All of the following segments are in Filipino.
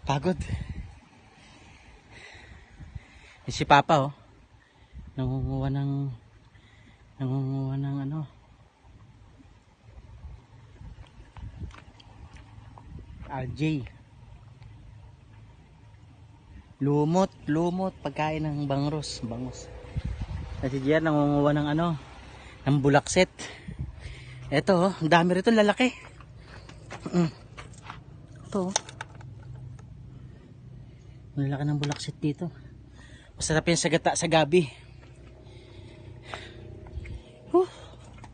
Pagod. Si Papa oh. Nangunguha ng ano. RJ. Lumot pagkain ng bangos. At si Jer nangunguha ng ano, ng bulakset. Eto oh, ang dami rito, lalaki. Ito oh. Lalaki ng bulakset dito. Masarap yan sa gata sa gabi.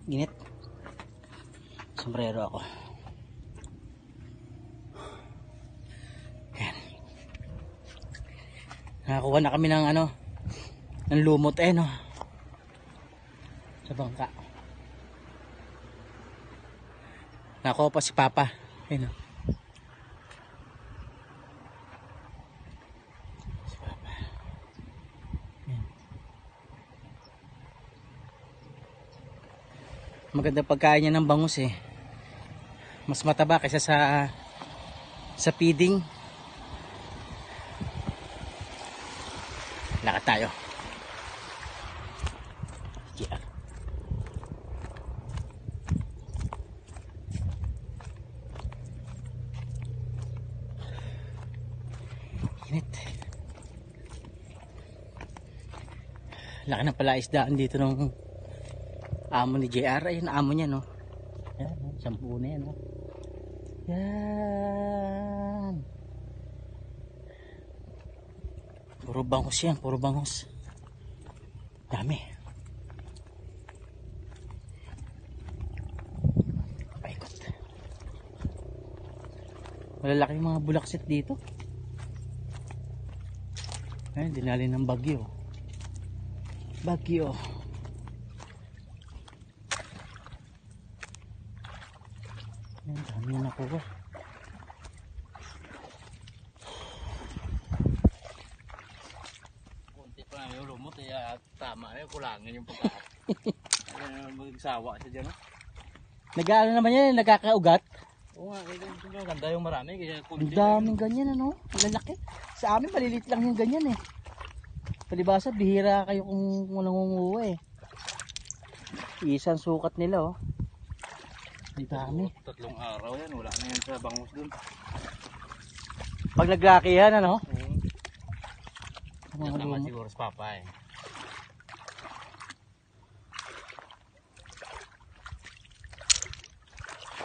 Ginit. Sombrero ako. Yan. Nakakuha na kami ng ano, ng lumot no. Sa bangka. Nakakuha pa si Papa. Ayun oh. Maganda pagkain niya ng bangus eh. Mas mataba kaysa sa feeding. Lakad tayo. Yeah. Init. Laki na pala isdaan dito nung amo ni JR. Ayun, amo niya no. Yan, sampu na yan no. Yan. Puro bangus yan, puro bangus. Dami. Paikot. Malalaki yung mga bulaksit dito. Ayun, dinali ng bagyo. Bagyo. Yan, dami na nakuha. Kunti pa nga yung lumot, tama na yung kulangin yung pagkakas. Magsawa siya dyan. Nag-ano naman yan, nagkakaugat. Oo nga, ganda yung marami. Ang daming ganyan ano, lalaki. Sa amin malilit lang yung ganyan eh. Palibasa, bihira kayo kung nangunguha eh. Isang sukat nila oh. Ang dami. 3 araw yan, wala na yan sa bangus dun. Pag naglaki yan ano? Yan naman siguro sa Papa eh.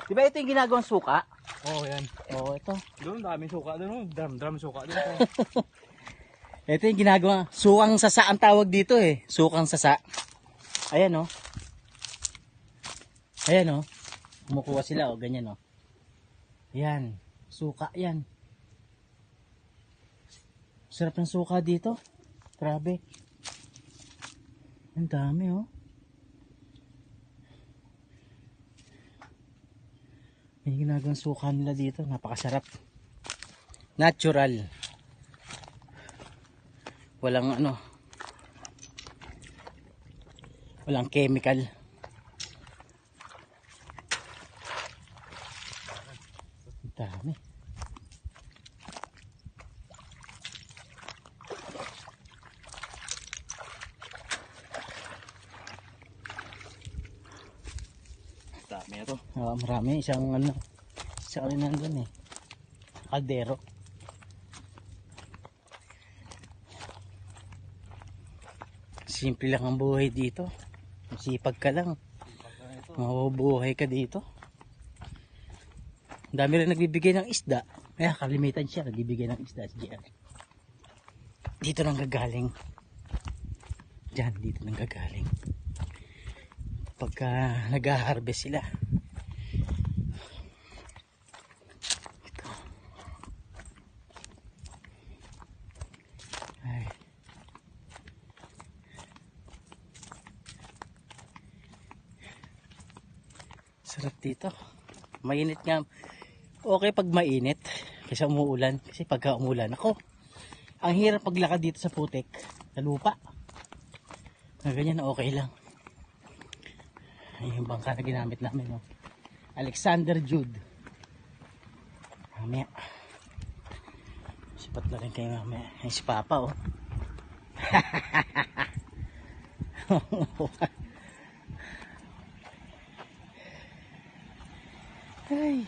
Diba ito yung ginagawang suka? Oo yan. Oo, ito. Doon daming suka doon, drum suka doon. Ito yung ginagawa. Sukang sasa ang tawag dito eh. Sukang sasa. Ayan oh. Ayan oh. Kumukuha sila oh, ganyan oh. Yan. Suka yan. Sarap ng suka dito. Grabe. Ang dami oh. May ginagawang suka nila dito. Napakasarap. Natural. Walang ano. Walang chemical. Ang dami. Dami na to. Marami. Isang ano. Isang ano nandun eh. Kaldero. Simple lang ang buhay dito. Masipag ka lang. Mabubuhay ka dito. Ang dami rin nagbibigay ng isda. Kaya kalimitan siya. Nagbibigay ng isda si JR. Dito nang gagaling. Diyan, dito nang gagaling. Pagka nag-harvest sila. Ito. Ay. Sarap dito. Mainit nga. Okay pag mainit kaysa umuulan. Kasi pagka umuulan, ako, ang hirap paglakad dito sa putik, sa lupa. Na ganyan, okay lang. Ay, yung bangka na ginamit namin, no? Alexander Jude. Mamaya. Sipat na rin kayo mamaya. Ay, si Papa, oh. Ay.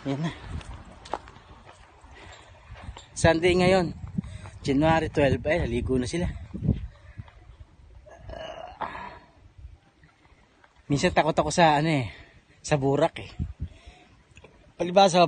Yan na. Sunday ngayon. January 12. Ay, naligo na sila. Minsan takot ako sa ano eh. Sa burak eh. Palibasa